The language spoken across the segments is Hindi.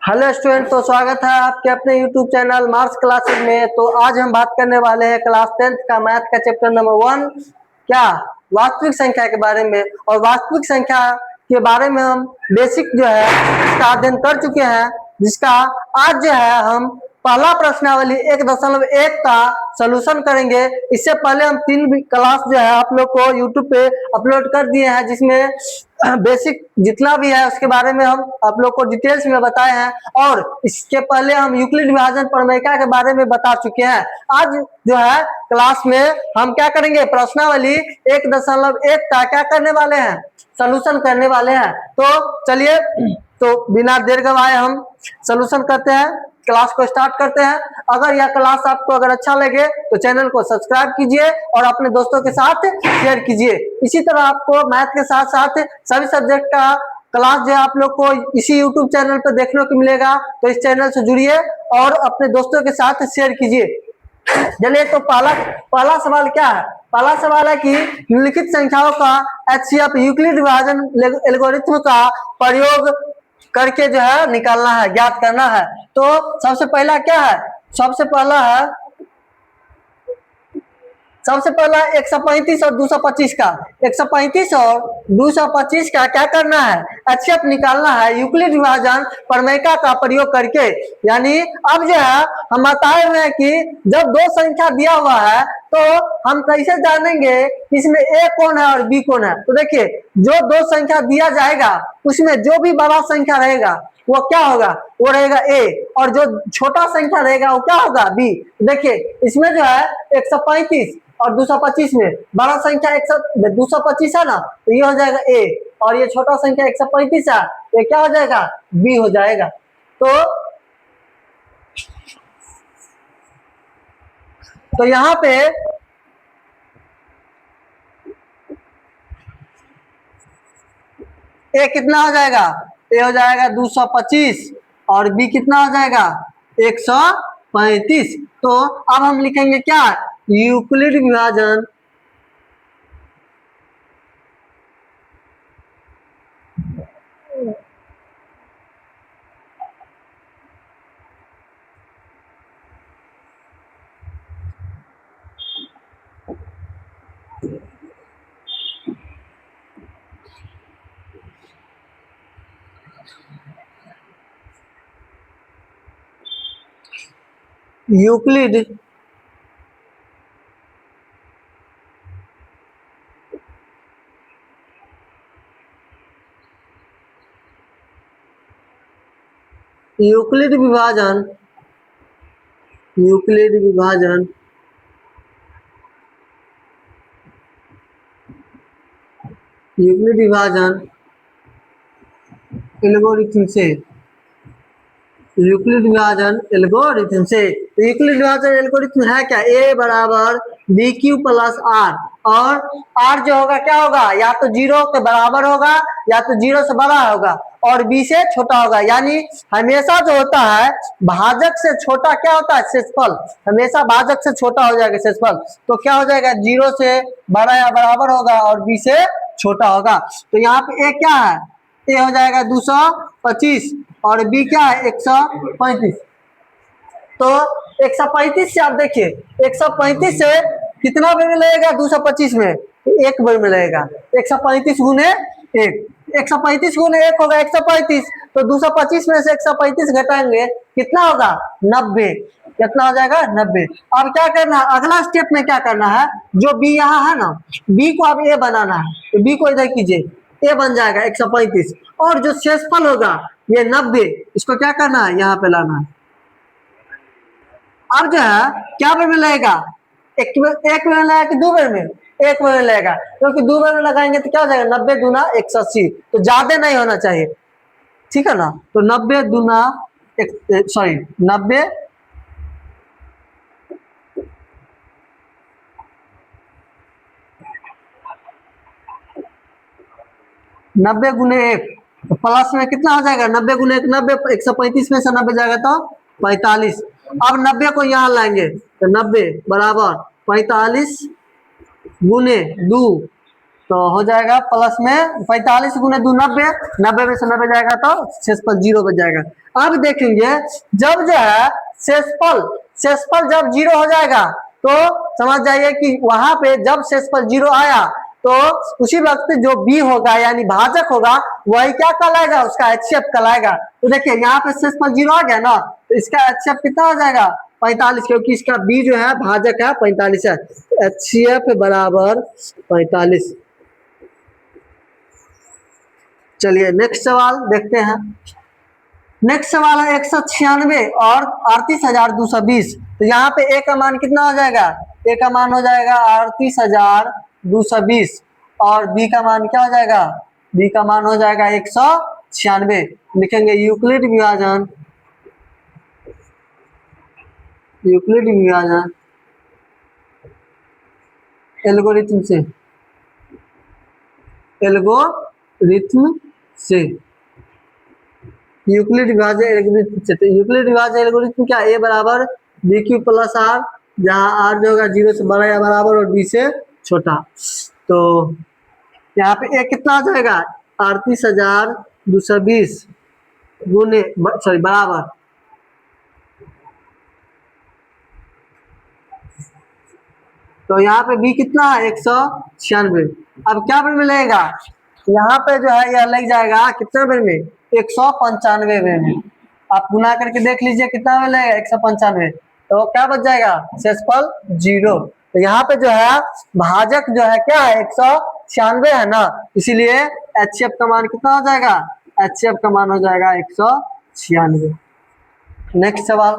हेलो स्टूडेंट, तो स्वागत है आपके अपने यूट्यूब चैनल मार्क्स क्लासेस में। तो आज हम बात करने वाले हैं क्लास 10th का मैथ का चैप्टर नंबर 1 क्या वास्तविक संख्या के बारे में। और वास्तविक संख्या के बारे में हम बेसिक जो है इसका अध्ययन कर चुके हैं, जिसका आज जो है हम पहला प्रश्नावली 1.1 का सलूशन करेंगे। इससे पहले हम 3 क्लास जो है आप लोग को यूट्यूब पे अपलोड कर दिए हैं, जिसमें बेसिक जितना भी है उसके बारे में हम आप लोग को डिटेल्स में बताए हैं। और इसके पहले हम यूक्लिड विभाजन प्रमेयिका के बारे में बता चुके हैं। आज जो है क्लास में हम क्या करेंगे, प्रश्नावली 1.1 का क्या करने वाले हैं, सलूशन करने वाले हैं। तो चलिए, तो बिना देर गवाए हम सलूशन करते हैं, क्लास को स्टार्ट करते हैं। अगर यह क्लास आपको अगर अच्छा लगे तो चैनल को सब्सक्राइब कीजिए और अपने दोस्तों के साथ शेयर कीजिए। इसी तरह आपको मैथ के साथ साथ सभी सब्जेक्ट का क्लास जो आप लोग को इसी यूट्यूब चैनल पर देखने को मिलेगा, तो इस चैनल से जुड़िए और अपने दोस्तों के साथ शेयर कीजिए। चलिए, तो पहला सवाल क्या है। पहला सवाल है कि निम्नलिखित संख्याओं का एचसीएफ यूक्लिड विभाजन एल्गोरिथ्म का प्रयोग करके जो है निकालना है, ज्ञात करना है। तो सबसे पहला क्या है, सबसे पहला 135 और 225 का 135 और 225 का क्या करना है, एचसीएफ निकालना है यूक्लिड विभाजन प्रमेयिका का प्रयोग करके। यानी अब जो है हम बताए हुए हैं कि जब दो संख्या दिया हुआ है तो हम कैसे जानेंगे इसमें ए कौन है और बी कौन है। तो देखिए, जो दो संख्या दिया जाएगा उसमें जो भी बड़ा संख्या रहेगा वो क्या होगा, वो रहेगा ए, और जो छोटा संख्या रहेगा वो क्या होगा, बी। देखिए, इसमें जो है 135 और 225 में बड़ा संख्या 225 है ना, तो ये हो जाएगा ए, और ये छोटा संख्या 135 है, ये क्या हो जाएगा, बी हो जाएगा। तो यहाँ पे ए कितना हो जाएगा, ए हो जाएगा 225 और बी कितना हो जाएगा 135। तो अब हम लिखेंगे क्या, यूक्लिड विभाजन यूक्लिड यूक्लिड विभाजन यूक्लिड विभाजन यूक्लिड विभाजन एल्गोरिथम से, यूक्लिड विभाजन एल्गोरिथम से। तो यूक्लिड विभाजन एल्गोरिथम है क्या, ए बराबर बी क्यू प्लस आर, और आर जो होगा क्या होगा, या तो 0 के बराबर होगा या तो 0 से बड़ा होगा और बी से छोटा होगा। यानी हमेशा जो होता है भाजक से छोटा क्या होता है, शेषफल हमेशा भाजक से छोटा हो जाएगा शेषफल। तो क्या हो जाएगा, 0 से बड़ा या बराबर होगा और बी से छोटा होगा। तो यहाँ पे ए क्या है, ए हो जाएगा 225 और बी क्या है 135। तो 135 से आप देखिए, 135 से कितना बेर मिलेगा 225 में, एक बेर मिलेगा। 135 गुने 1, 135 गुने 1 होगा 135। तो 225 में से 135 घटाएंगे कितना होगा, 90। कितना हो जाएगा, 90। अब क्या करना है, अगला स्टेप में क्या करना है, जो बी यहाँ है ना, बी को अब ए बनाना है। तो बी को इधर कीजिए, ए बन जाएगा 135, और जो शेषफल होगा ये 90, इसको क्या करना है, यहाँ पे लाना है। अब जो है क्या बेर में लगेगा, एक बेर में लगाया कि 2 बेर में, एक बेर में लगेगा, क्योंकि 2 बेर में लगाएंगे तो क्या हो जाएगा, 90 दूना 180। तो ज्यादा नहीं होना चाहिए, ठीक है ना। तो 90 दूना 90 गुने 1, तो प्लस में कितना हो जाएगा, 90 गुने 1 90, 135 में से 90 जाएगा तो 45। अब 90 को यहाँ लाएंगे तो 90 बराबर 45 गुने 2 तो हो जाएगा प्लस में 45 गुने 2 90, 90 में से 90 जाएगा तो शेषफल 0 बच जाएगा। अब देखेंगे जब जो है शेषफल जब 0 हो जाएगा तो समझ जाइए कि वहां पे जब शेषफल 0 आया तो उसी वक्त जो b होगा यानी भाजक होगा वही क्या कहलाएगा, उसका HCF कहलाएगा। तो देखिए यहाँ पे शेषफल 0 आ गया ना, तो इसका HCF कितना हो जाएगा 45, क्योंकि इसका b जो है भाजक है 45 है, HCF बराबर 45। चलिए नेक्स्ट सवाल देखते हैं। नेक्स्ट सवाल है 196 और 38,220। तो यहाँ पे ए का मान कितना हो जाएगा, ए का मान हो जाएगा 38,220 और बी का मान क्या हो जाएगा, बी का मान हो जाएगा 196। लिखेंगे यूक्लिड विभाजन एल्गोरिथम से यूक्लिड विभाजन एल्गोरिथम से। तो यूक्लिड विभाजन एल्गोरिथम क्या, ए बराबर बी क्यू प्लस आर, जहाँ आर जो होगा 0 से बड़ा या बराबर और बी से छोटा। तो यहाँ पे ए कितना आ जाएगा 38,220 गुने बराबर, तो यहाँ पे बी कितना है 196। अब क्या में मिलेगा, यहाँ पे जो है यह लग जाएगा कितने बेर में 195 में। आप गुना करके देख लीजिए कितना मिलेगा 195, तो क्या बच जाएगा शेषफल 0। तो यहाँ पे जो है भाजक जो है क्या है 196 है ना, इसीलिए HCF का मान कितना हो जाएगा, HCF का मान हो जाएगा 196। नेक्स्ट सवाल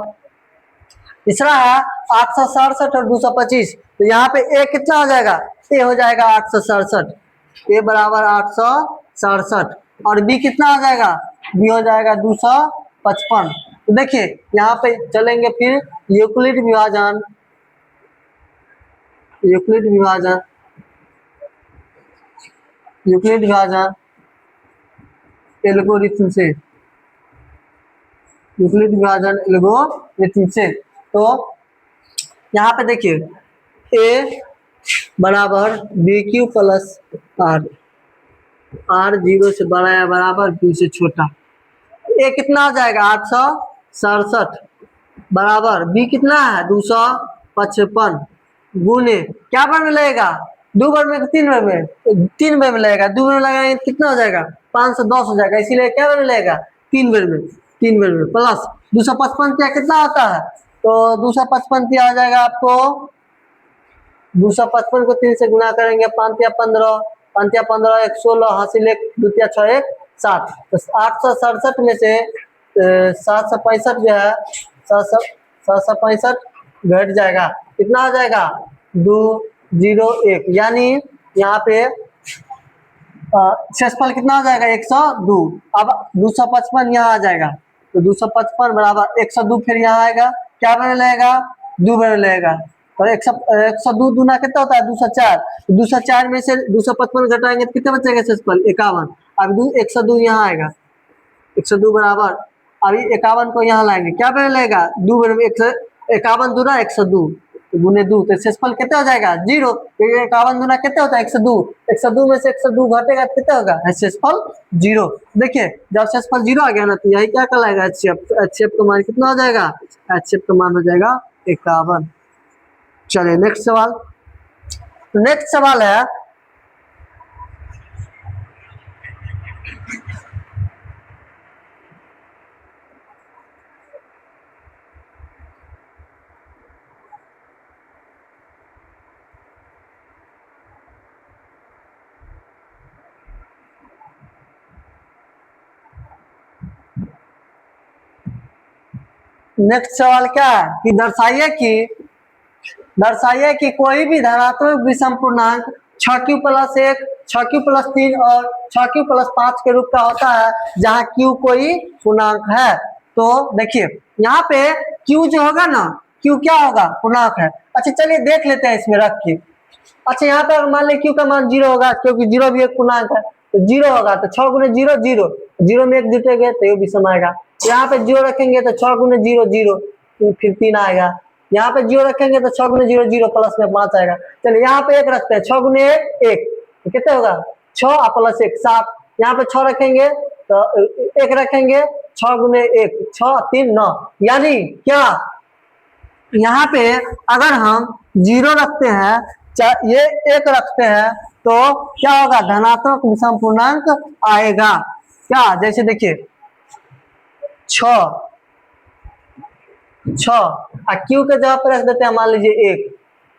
तीसरा है 867 और 225। तो यहाँ पे ए कितना हो जाएगा, ए हो जाएगा 867, ए बराबर 867 और बी कितना हो जाएगा, बी हो जाएगा 255। तो देखिए यहाँ पे चलेंगे फिर यूक्लिड विभाजन एल्गोरिथम से। तो यहाँ पे देखिए ए बराबर B Q plus R, R 0 से बड़ा या बराबर बी से छोटा। ए कितना आ जाएगा 867 बराबर बी कितना है 255 गुने क्या बार में लगेगा, 2 बार में 3 बार में, 3 बार में लगेगा, 2 बार में लगाएंगे कितना हो जाएगा 510 हो जाएगा, इसीलिए क्या बार में लगेगा 3 बार में, 3 बार में प्लस 255 क्या कितना होता है, तो 255 क्या आ जाएगा आपको, 255 को 3 से गुना करेंगे 5 या 15, 5 या 15 1 16 हासिल 1 2 6 1 7। तो 867 में से 765 जो है 765 घट जाएगा, कितना आ जाएगा 201, यानी यहाँ पे शेषफल कितना हो जाएगा 102। अब 255 यहाँ आ जाएगा, तो 255 बराबर 102 फिर यहाँ आएगा, क्या बने लगेगा 2 बने लगेगा, और 102 दूना कितना होता है 204, 204 में से 255 घटाएंगे तो कितना बचेगा शेषफल 51। अब 102 यहाँ आएगा, 102 बराबर अभी 51 को यहाँ लाएंगे, क्या बने लगेगा 2 बने 51 दूना 102 गुने 2, तो शेषफल कितना हो जाएगा 0, क्योंकि 51 दूना कितना होता है 102, 102 में से 102 घटेगा कितना होगा शेषफल 0। देखिए जब शेषफल 0 आ गया ना तो यही क्या कहलाएगा HCF का मान कितना हो जाएगा, HCF का मान हो जाएगा 51। चलिए नेक्स्ट सवाल है नेक्स्ट सवाल क्या है कि दर्शाइए कि कोई भी धनात्मक विषम पूर्णांक 6q प्लस 1, 6q प्लस 3 और 6q प्लस 5 के रूप का होता है जहाँ q कोई पूर्णांक है। तो देखिए यहाँ पे q जो होगा ना, q क्या होगा पूर्णांक है। अच्छा चलिए देख लेते हैं इसमें रख के। अच्छा यहाँ पे मान ली q का मान 0 होगा, क्योंकि 0 भी एक पूर्णांक है, तो 0 होगा तो 6 गुने 0 0, 0 में 1 जुटेंगे तो ये विषम आएगा। यहाँ पे 0 रखेंगे तो 6 गुने 0 0, फिर 3 आएगा। यहाँ पे 0 रखेंगे तो 6 गुने 0 0 प्लस में 5 आएगा। चलिए यहाँ पे 1 रखते हैं, 6 गुने 1 1, तो कितने होगा 6 प्लस 1 7, यहाँ पे 6 रखेंगे तो 1 रखेंगे, 6 गुने 1 6 3 9, यानी क्या यहाँ पे अगर हम 0 रखते हैं ये 1 रखते हैं तो क्या होगा धनात्मक विषम पूर्णांक आएगा। क्या जैसे देखिए 6 क्यू के जगह पर रख देते हैं मान लीजिए 1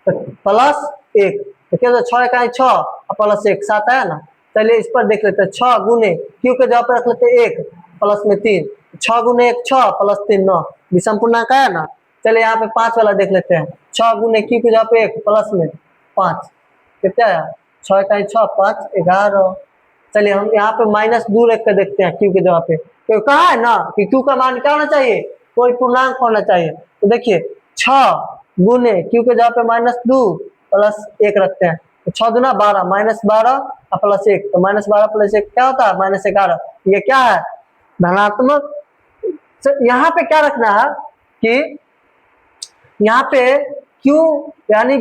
तो प्लस 1 तो क्या 6 का 6 प्लस 1 7 है ना। चलिए इस पर देख लेते हैं 6 गुने क्यू के जगह पर रख लेते हैं 1 प्लस में 3, 6 गुने 1 6 प्लस 3 9, विषम पूर्णांक है ना। चलिए यहाँ पे 5 वाला देख लेते हैं 6 गुने क्यू के जगह पे 1 प्लस में 5 कितना है 6 का 6 5 11। चलिए हम यहाँ पे माइनस 2 रख कर देखते हैं क्यू के जगह पे, तो कहा है ना कि क्यू का मान क्या होना चाहिए कोई पूर्णांक होना चाहिए। तो देखिए 6 गुने क्यू के जगह पे -2 प्लस 1 रखते हैं तो 6 दूना 12 -12 प्लस 1 तो -12 प्लस 1 क्या होता है -11। ये क्या है धनात्मक। यहाँ पे क्या रखना है कि यहाँ पे क्यू यानी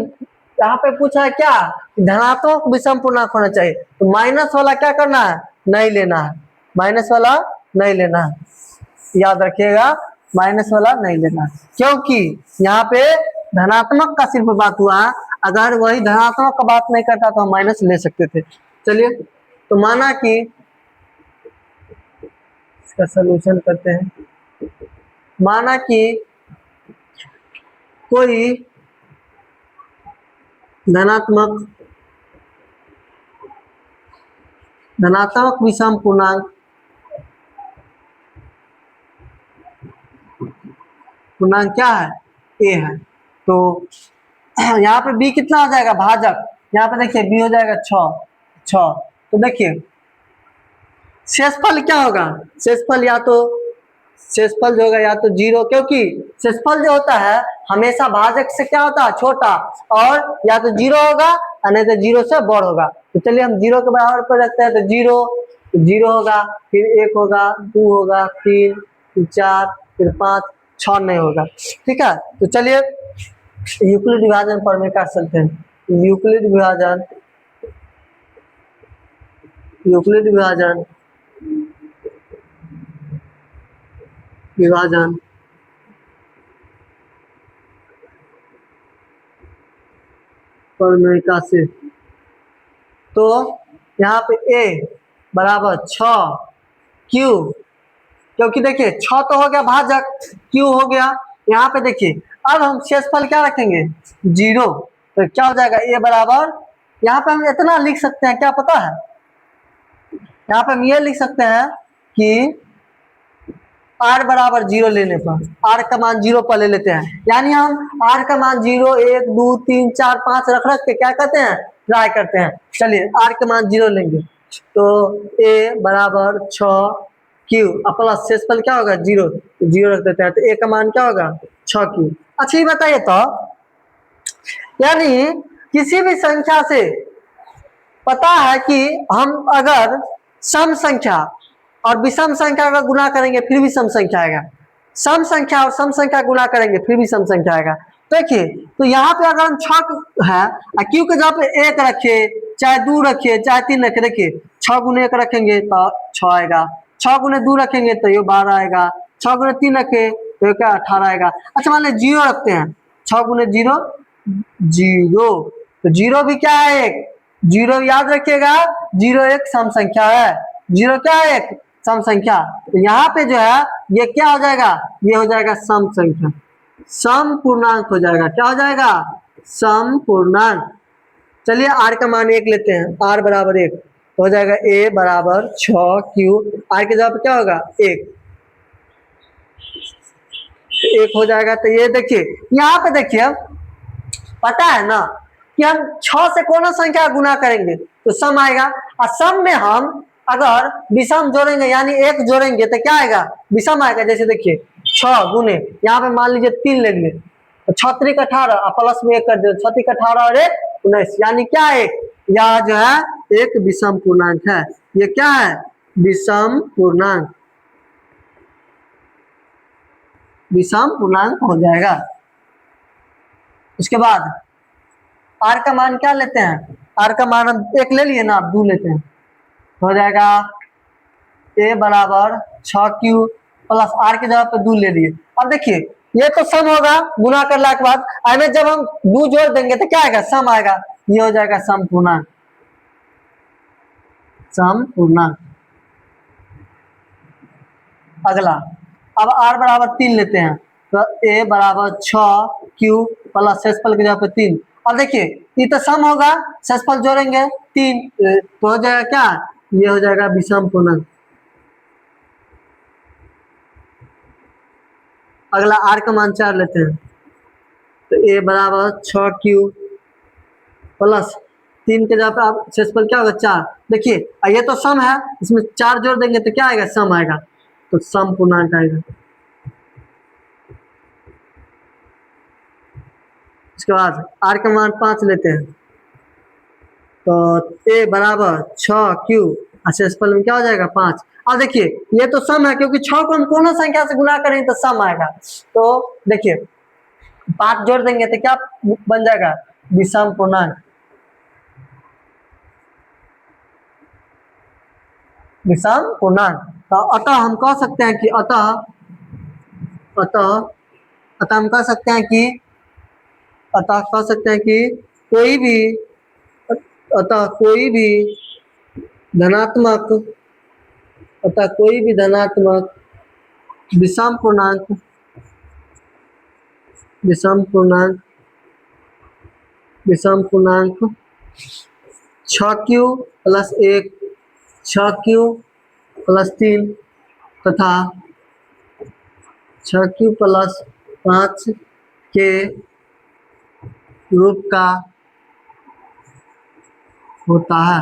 यहाँ पे पूछा है क्या धनात्मक विषम पूर्णांक होना चाहिए, तो माइनस वाला क्या करना है नहीं लेना है, माइनस वाला नहीं लेना है, याद रखिएगा माइनस वाला नहीं लेना है, क्योंकि यहाँ पे धनात्मक का सिर्फ बात हुआ, अगर वही धनात्मक का बात नहीं करता तो हम माइनस ले सकते थे। चलिए तो माना कि इसका सलूशन करते हैं, माना कि कोई धनात्मक विषम पूर्णांक क्या है ए है, तो यहाँ पे बी कितना हो जाएगा भाजक, यहाँ पे देखिए बी हो जाएगा 6। तो देखिए शेषफल क्या होगा, शेषफल जो होगा या तो 0, क्योंकि शेषफल जो होता है हमेशा भाजक से क्या होता है छोटा, और या तो 0 होगा नहीं तो 0 से बड़ होगा। तो चलिए हम 0 के बराबर पर रखते हैं तो 0 होगा, फिर 1 होगा, 2 होगा, 3 फिर 4 फिर 5 6 नहीं होगा। ठीक है, तो चलिए यूक्लिड विभाजन पर में कर सकते हैं, यूक्लिड विभाजन पर में का से, तो यहाँ पे a बराबर 6 क्यू, क्योंकि देखिए 6 तो हो गया भाजक, क्यू हो गया। यहाँ पे देखिए अब हम शेषफल क्या रखेंगे 0, तो क्या हो जाएगा a बराबर, यहाँ पे हम इतना लिख सकते हैं क्या पता है, यहाँ पे हम ये लिख सकते हैं कि r बराबर 0 लेने पर r का मान 0 पर ले लेते हैं, यानी हम r का मान 0 1 2 3 4 5 रख के क्या करते हैं ट्राई करते हैं। चलिए r का मान 0 लेंगे तो a बराबर 6 क्यू प्लस शेषफल क्या होगा 0 रख देते हैं, तो a का मान क्या होगा 6 क्यू। अच्छा ये बताइए तो यानी किसी भी संख्या से पता है कि हम अगर सम संख्या और विषम संख्या का गुणा करेंगे फिर भी सम संख्या आएगा, सम संख्या और सम संख्या गुणा करेंगे फिर भी सम संख्या आएगा। देखिए तो यहाँ पे अगर हम 6 है क्यू के जगह पे 1 रखे चाहे 2 रखे चाहे 3 रखे, देखिए 6 गुने 1 रखेंगे तो 6 आएगा, 6 गुने 2 रखेंगे तो ये 12 आएगा, 6 गुने 3 रखे तो क्या 18 आएगा। अच्छा मान लीजिए 0 रखते हैं, 6 गुने 0 0, तो 0 भी क्या है 1, 0 याद रखिएगा 0 एक सम संख्या है, 0 क्या है एक सम संख्या। तो यहाँ पे जो है ये क्या हो जाएगा, ये हो जाएगा सम संख्या, सम पूर्णांक हो जाएगा, क्या हो जाएगा सम पूर्णांक। चलिए r का मान 1 लेते हैं, r बराबर 1 हो जाएगा a बराबर 6 क्यू, r के जगह पे क्या होगा 1 हो जाएगा। तो ये देखिए यहाँ पे देखिए पता है ना कि हम 6 से कौन संख्या गुना करेंगे तो सम आएगा, और सम में हम अगर विषम जोड़ेंगे यानी 1 जोड़ेंगे तो क्या आएगा विषम आएगा। जैसे देखिए 6 गुने यहाँ पे मान लीजिए 3 लेंगे तो 6 3 18 प्लस में 1 कर दे 6 3 18 और 1 19, यानी क्या है यह जो है एक विषम पूर्णांक है, ये क्या है विषम पूर्णांक, विषम पूर्णांक हो जाएगा। उसके बाद r का मान क्या लेते हैं, आर का मान हम एक ले लिए ना, आप 2 लेते हैं, हो जाएगा ए बराबर 6q प्लस आर की जगह पे 2 ले लिए। अब देखिए ये तो सम होगा गुना करने के बाद, में जब हम 2 जोड़ देंगे तो क्या आएगा, सम आएगा, ये हो जाएगा सम पूर्णांक, सम पूर्णांक। अगला अब r बराबर 3 लेते हैं, तो a बराबर 6q प्लस शेषफल की जगह पे 3। अब देखिए ये तो सम होगा, शेषफल जोड़ेंगे 3 तो हो जाएगा क्या, ये हो जाएगा विषम पूर्णांक। अगला r का मान 4 लेते हैं, तो a बराबर 6q प्लस 3 के जगह पे आप शेषफल क्या होगा 4। देखिए ये तो सम है, इसमें 4 जोड़ देंगे तो क्या आएगा, सम आएगा, तो सम पूर्णांक आएगा। उसके बाद r का मान 5 लेते हैं, तो a बराबर 6q शेषफल में क्या हो जाएगा 5। अब देखिए ये तो सम है, क्योंकि 6 को हम पूर्ण संख्या से गुना करेंगे तो सम आएगा, तो देखिए 5 जोड़ देंगे तो क्या बन जाएगा, विषम पूर्णांक, विषम पूर्णांक। तो अतः हम कह सकते हैं कि अतः हम कह सकते हैं कि कोई भी धनात्मक विषम पूर्णांक 6q प्लस 1 6q प्लस 3 तथा 6q प्लस 5 के रूप का होता है।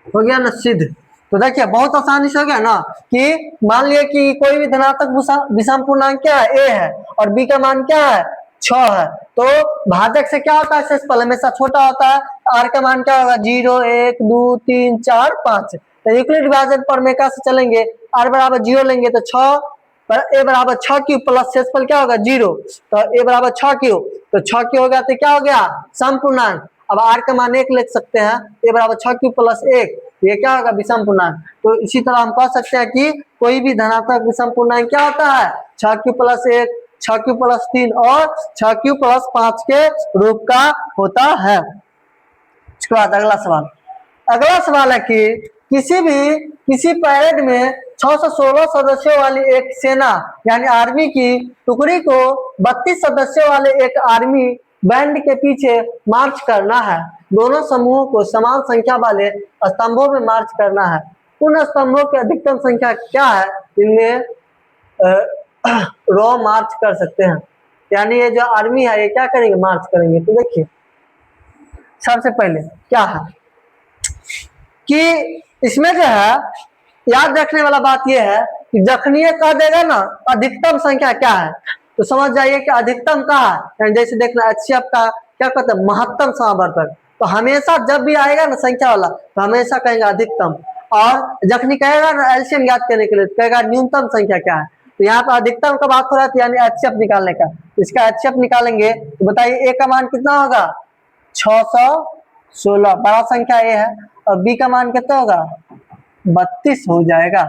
हो गया ना सिद्ध। तो देखिए बहुत आसानी से हो गया ना, कि मान लिया कि कोई भी धनात्मक विषम पूर्णांक क्या है, a है, और b का मान क्या है 6 है, तो भाजक से क्या होता है, शेषफल हमेशा छोटा होता है। r का मान क्या होगा 0 1 2 3 4 5। तो यूक्लिड विभाजन प्रमेय से चलेंगे, r बराबर 0 लेंगे तो 6 पर a बराबर 6q प्लस शेषफल क्या होगा 0, तो a बराबर 6q, तो 6q हो गया तो क्या हो गया सम पूर्णांक। अब r का मान 1 लिख सकते हैं, a बराबर 6q प्लस 1, ये क्या होगा विषम पूर्णांक। तो इसी तरह हम कह सकते हैं कि कोई भी धनात्मक विषम पूर्णांक क्या होता है, 6q प्लस 1 6q प्लस 3 और 6q प्लस 5 के रूप का होता है। उसके बाद अगला सवाल है कि किसी परेड में 616 सदस्यों वाली एक सेना यानी आर्मी की टुकड़ी को 32 सदस्यों वाले एक आर्मी बैंड के पीछे मार्च करना है। दोनों समूहों को समान संख्या वाले स्तंभों में मार्च करना है। उन स्तंभों की अधिकतम संख्या क्या है, इनमें रो मार्च कर सकते हैं। यानी ये जो आर्मी है ये क्या करेंगे, मार्च करेंगे। तो देखिए सबसे पहले क्या है कि इसमें जो है याद रखने वाला बात यह है कि जखनी कह देगा ना अधिकतम संख्या क्या है, तो समझ जाइए कि अधिकतम का है। जैसे देखना HCF का क्या कहते हैं, महत्तम समावर्तक। तो हमेशा जब भी आएगा ना संख्या वाला तो हमेशा कहेगा अधिकतम, और जखनी कहेगा ना एलसीएम ज्ञात करने के लिए तो कहेगा न्यूनतम संख्या क्या है। तो यहाँ पर अधिकतम का बात हो रहा है, यानी HCF निकालने का। इसका HCF निकालेंगे तो बताइए ए का मान कितना होगा 616, बड़ा संख्या ए है, और बी का मान कितना होगा 32 हो जाएगा।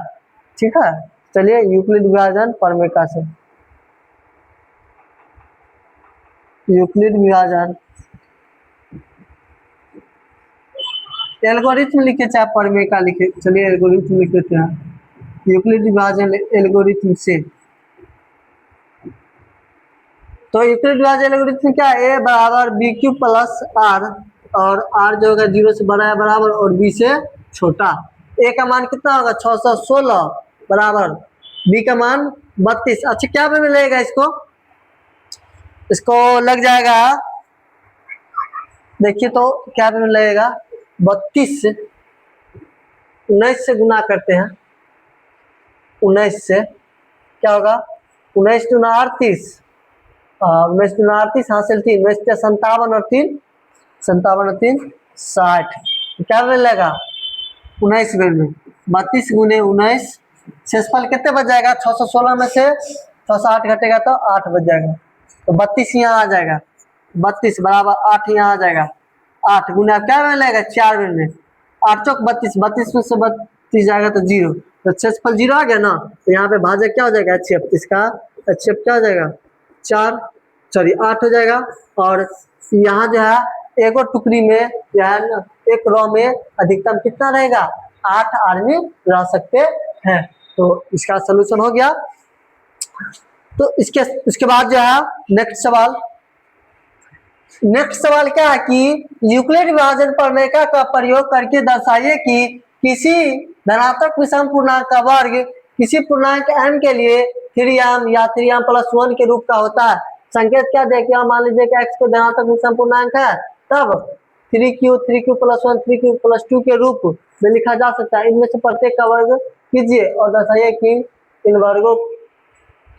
ठीक है, चलिए यूक्लिड विभाजन प्रमेय से यूक्लिड विभाजन एल्गोरिथम लिखे चाहे प्रमेय का लिखे, चलिए एल्गोरिथम लिख देते हैं। यूक्लिड विभाजन एल्गोरिथम से, तो यूक्लिड विभाजन एल्गोरिथम क्या है, ए बराबर बी क्यू प्लस आर, और आर जो होगा 0 से बड़ा है बराबर और बी से छोटा। ए का मान कितना होगा 616 बराबर बी का मान 32। अच्छा क्या में मिलेगा, इसको लग जाएगा, देखिए तो क्या में लगेगा 32 से 19 से गुना करते हैं, 19 से क्या होगा 19 दूना 38, 19 दूना 38 हासिल 3, 19 57 और 3 60, क्या मिलेगा 19 में 32 गुने 19, शेषफल कितने बच जाएगा 616 में से 608 घटेगा तो 8 बच जाएगा, तो 32 यहाँ आ जाएगा। 32 बराबर 8 यहाँ आ जाएगा। 8 गुना क्या में लगेगा 4 में 8 चौक 32, 32 में से 32 जाएगा तो 0, तो क्षेत्रफल 0 आ गया ना। तो यहाँ पे भाजक क्या हो जाएगा HCF, इसका HCF क्या हो जाएगा 4 सॉरी 8 हो जाएगा। और यहाँ जो है एक और टुकड़ी में जो है ना एक रो में अधिकतम कितना रहेगा 8 आदमी रह सकते हैं। तो इसका सोल्यूशन हो गया। तो इसके बाद जो है नेक्स्ट सवाल क्या है कि यूक्लिड विभाजन प्रमेय का प्रयोग करके दर्शाइए कि किसी धनात्मक विषम पूर्णांक का वर्ग किसी पूर्णांक m के लिए 3m या 3m प्लस 1 के रूप का होता है। संकेत क्या देखिए, मान लीजिए कि x को धनात्मक विषम पूर्णांक है, तब 3q प्लस 1 3q प्लस 2 के रूप में लिखा जा सकता है। इनमें से प्रत्येक का वर्ग कीजिए और दर्शाइए कि इन वर्गों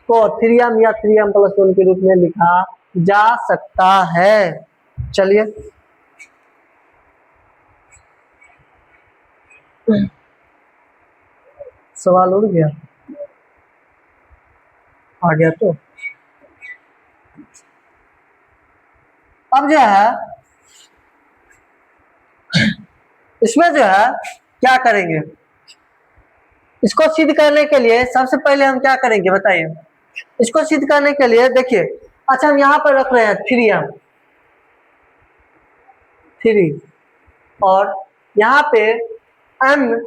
को 3m या 3m प्लस 1 के रूप में लिखा जा सकता है। चलिए सवाल उड़ गया, आ गया। तो अब जो है इसमें जो है क्या करेंगे, इसको सिद्ध करने के लिए सबसे पहले हम क्या करेंगे बताइए। इसको सिद्ध करने के लिए देखिए, अच्छा हम यहाँ पर रख रहे हैं 3m 3 और यहाँ पे m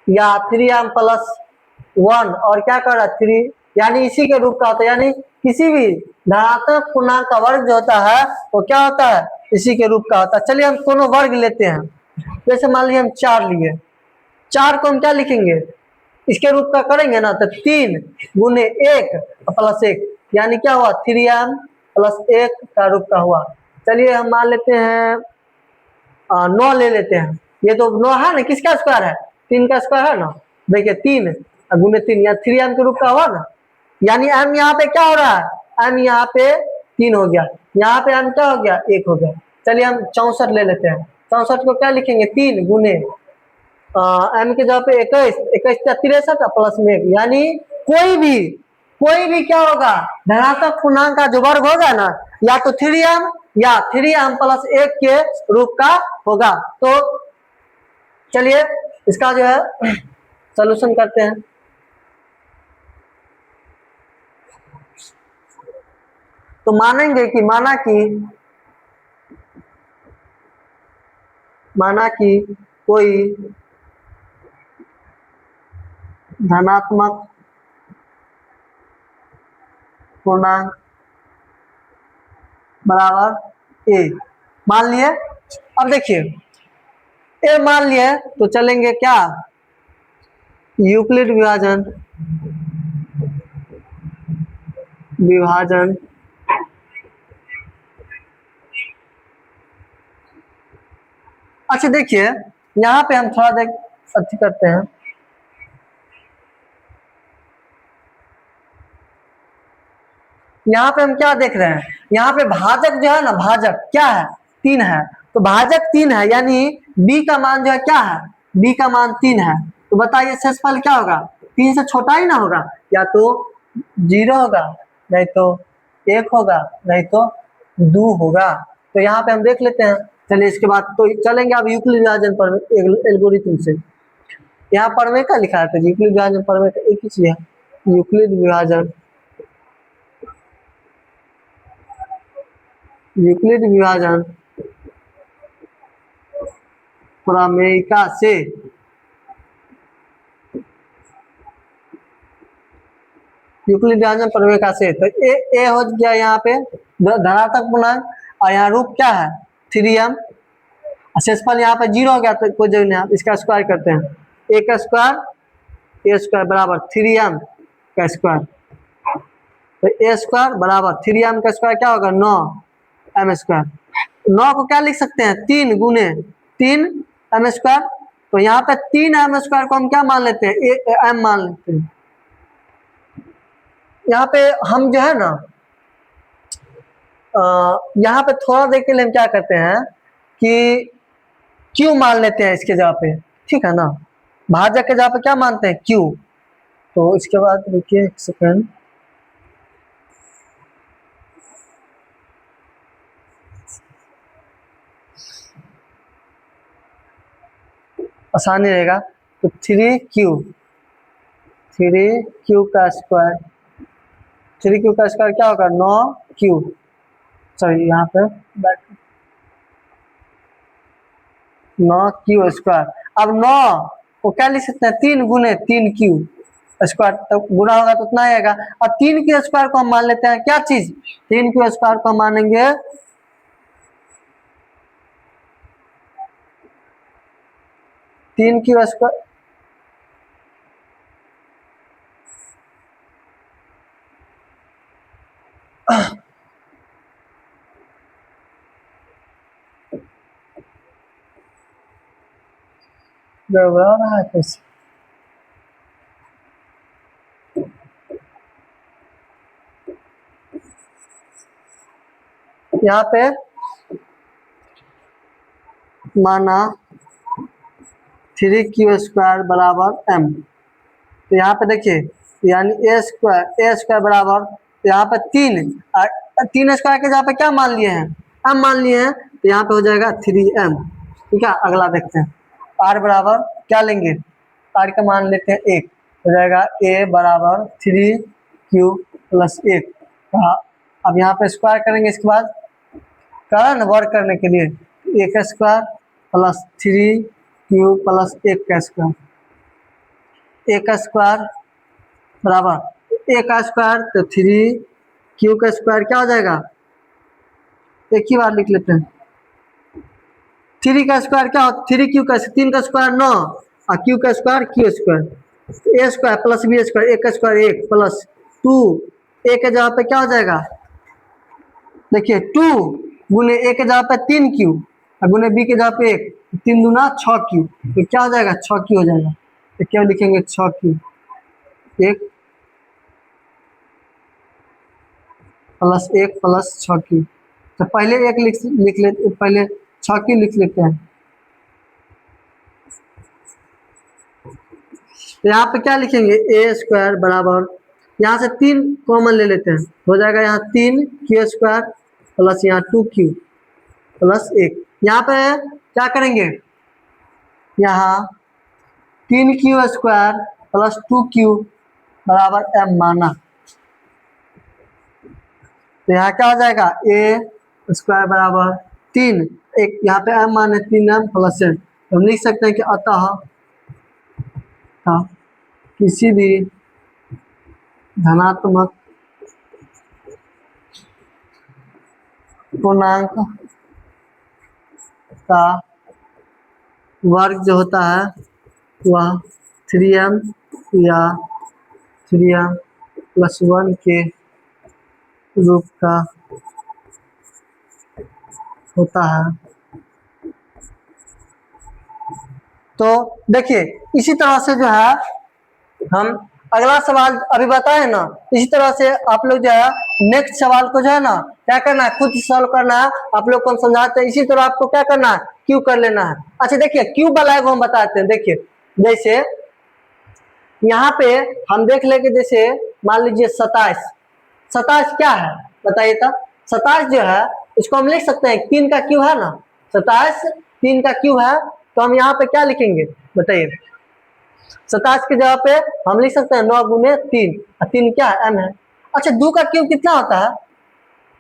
या 3m प्लस 1 और क्या कर रहा है 3 यानी इसी के रूप का होता है, यानी किसी भी धनात्मक पूर्णांक का वर्ग जो होता है वो क्या होता है इसी के रूप का होता है। चलिए हम दोनों वर्ग लेते हैं। जैसे मान लीजिए हम 4 लिए, 4 को हम क्या लिखेंगे इसके रूप का करेंगे ना, तो 3 गुने 1 प्लस 1 यानी क्या हुआ 3m प्लस 1 का रूप का हुआ। चलिए हम मान लेते हैं 9 ले लेते हैं। ये तो 9 है ना, किसका स्क्वायर है 3 का स्क्वायर है ना। देखिए 3 गुने 3 या 3m के रूप का हुआ ना, यानी m यहाँ पे क्या हो रहा है m यहाँ पे 3 हो गया, यहाँ पे m क्या हो गया 1 हो गया। चलिए हम 64 ले लेते हैं। 64 को क्या लिखेंगे 3 गुने m के जगह पे 21 63 प्लस में 1 यानी कोई भी क्या होगा धनात्मक पूर्णांक का जो वर्ग होगा ना या तो 3m या 3m प्लस 1 के रूप का होगा। तो चलिए इसका जो है सॉल्यूशन करते हैं। तो मानेंगे कि माना कि कोई धनात्मक पूर्णांक बराबर a मान लिए। अब देखिए a मान लिए तो चलेंगे क्या यूक्लिड विभाजन अच्छा देखिए यहाँ पे हम थोड़ा देख अच्छी करते हैं। यहाँ पे हम क्या देख रहे हैं, यहाँ पे भाजक जो है ना भाजक क्या है 3 है, तो भाजक 3 है यानी b का मान जो है क्या है b का मान 3 है। तो बताइए शेषफल क्या होगा 3 से छोटा ही ना होगा, या तो 0 होगा नहीं तो 1 होगा नहीं तो 2 होगा। तो यहाँ पे हम देख लेते हैं। चलिए इसके बाद तो चलेंगे अब यूक्लिड विभाजन पर एल्गोरिथम से। यहाँ प्रमेय का लिखा है तो यूक्लिड विभाजन प्रमेय का एक ही चीज है, यूक्लिड विभाजन प्रमेयिका से यूक्लिड विभाजन प्रमेयिका से तो ए हो गया यहाँ पे धनात्मक पूर्णांक और यहाँ रूप क्या है 3m, शेषफल यहाँ पे 0 हो गया तो कोई जरूरी नहीं, इसका स्क्वायर करते हैं a का स्क्वायर बराबर 3m का स्क्वायर, तो a स्क्वायर बराबर 3m का स्क्वायर क्या होगा 9m स्क्वायर। 9 को क्या लिख सकते हैं 3 गुने 3m स्क्वायर, तो यहाँ पे 3m स्क्वायर को हम क्या मान लेते हैं m मान लेते हैं। यहाँ पे हम जो है ना यहाँ पे थोड़ा देर के लिए हम क्या करते हैं कि q मान लेते हैं इसके जगह पे, ठीक है ना, भाजक के जगह पे क्या मानते हैं q। तो इसके बाद देखिए एक सेकंड आसानी रहेगा। तो 3Q का स्क्वायर, 3Q का स्क्वायर क्या होगा 9Q, सॉरी यहाँ पे 9Q स्क्वायर। अब 9 को क्या लिख सकते हैं 3 गुने 3Q स्क्वायर, तो गुना होगा तो उतना ही आएगा। अब 3Q स्क्वायर को हम मान लेते हैं क्या चीज, 3Q स्क्वायर को हम मानेंगे 3Q स्क्वायर, गड़बड़ा रहा है कैसे, यहाँ पे माना 3Q स्क्वायर बराबर m, तो यहाँ पे देखिए यानी ए स्क्वायर बराबर, यहाँ पे 3 स्क्वायर के जहाँ पे क्या मान लिए हैं m मान लिए हैं, तो यहाँ पे हो जाएगा 3m। ठीक है, अगला देखते हैं। r बराबर क्या लेंगे, r का मान लेते हैं 1, हो जाएगा a बराबर 3Q प्लस 1। अब यहाँ पे स्क्वायर करेंगे, इसके बाद करा ना वर्क करने के लिए, 1 स्क्वायर प्लस 3Q प्लस 1 का स्क्वायर, 1 का स्क्वायर बराबर 1 का स्क्वायर, तो 3Q का स्क्वायर क्या हो जाएगा, एक ही बार लिख लेते हैं। 3 का स्क्वायर क्या हो, 3Q का 3 का स्क्वायर 9 और Q का स्क्वायर Q स्क्वायर, ए स्क्वायर प्लस बी स्क्वायर, 1 का स्क्वायर 1 प्लस 2, ए के जगह पे क्या हो जाएगा, देखिए 2 गुने ए के जगह पे 3Q और गुने बी के जगह पे 1, 3 दूना 6Q, तो क्या हो जाएगा 6Q हो जाएगा। तो क्या लिखेंगे 6Q, 1 प्लस 1 प्लस 6Q, तो पहले 1 लिख लेते, पहले 6Q लिख लेते हैं। तो यहाँ पे क्या लिखेंगे ए स्क्वायर बराबर, यहाँ से 3 कॉमन ले लेते हैं, हो जाएगा यहाँ 3Q स्क्वायर प्लस यहाँ 2Q प्लस 1। यहाँ पे क्या करेंगे, यहाँ 3Q स्क्वायर प्लस 2Q बराबर m माना, तो यहाँ क्या हो जाएगा ए स्क्वायर बराबर 3, एक यहाँ पे m माने 3m प्लस m, तो हम लिख सकते हैं कि अतः किसी भी धनात्मक पूर्णांक का वर्ग जो होता है वह 3m या 3m प्लस 1 के रूप का होता है। तो देखिए इसी तरह से जो है हम अगला सवाल अभी बताए ना, इसी तरह से आप लोग जो है नेक्स्ट सवाल को जो है ना क्या करना है, खुद सॉल्व करना है। आप लोग को हम समझाते हैं, इसी तरह आपको क्या करना है क्यू कर लेना है। अच्छा देखिए क्यू वाला को हम बताते हैं। देखिए जैसे यहाँ पे हम देख लेंगे, जैसे मान लीजिए 27 क्या है बताइए तो, 27 जो है इसको हम लिख सकते हैं 3 का क्यू है ना, 27 3 का क्यू है, तो हम यहाँ पे क्या लिखेंगे बताइए, 27 की जगह पे हम लिख सकते हैं 9 गुने 3, 3 क्या है m है। अच्छा 2 का क्यूब कितना होता है,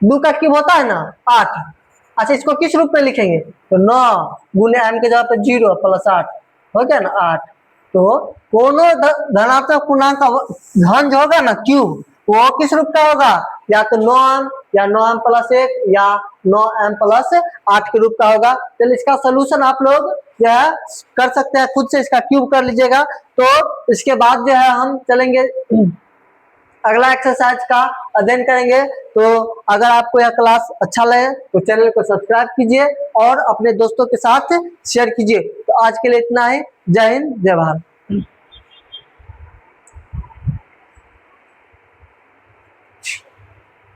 2 का क्यूब होता है ना 8। अच्छा इसको किस रूप में लिखेंगे, तो 9 गुने m के जगह पे 0 प्लस 8 हो गया ना 8। तो कोनो धनात्मक पूर्णांक का धन जो होगा ना क्यूब, वो किस रूप का होगा, या तो 9m या 9m प्लस 1 या 9m प्लस 8 के रूप का होगा। चलिए इसका सोल्यूशन आप लोग जो है कर सकते हैं, खुद से इसका क्यूब कर लीजिएगा। तो इसके बाद जो है हम चलेंगे अगला एक्सरसाइज का अध्ययन करेंगे। तो अगर आपको यह क्लास अच्छा लगे तो चैनल को सब्सक्राइब कीजिए और अपने दोस्तों के साथ शेयर कीजिए। तो आज के लिए इतना ही, जय हिंद जय भारत।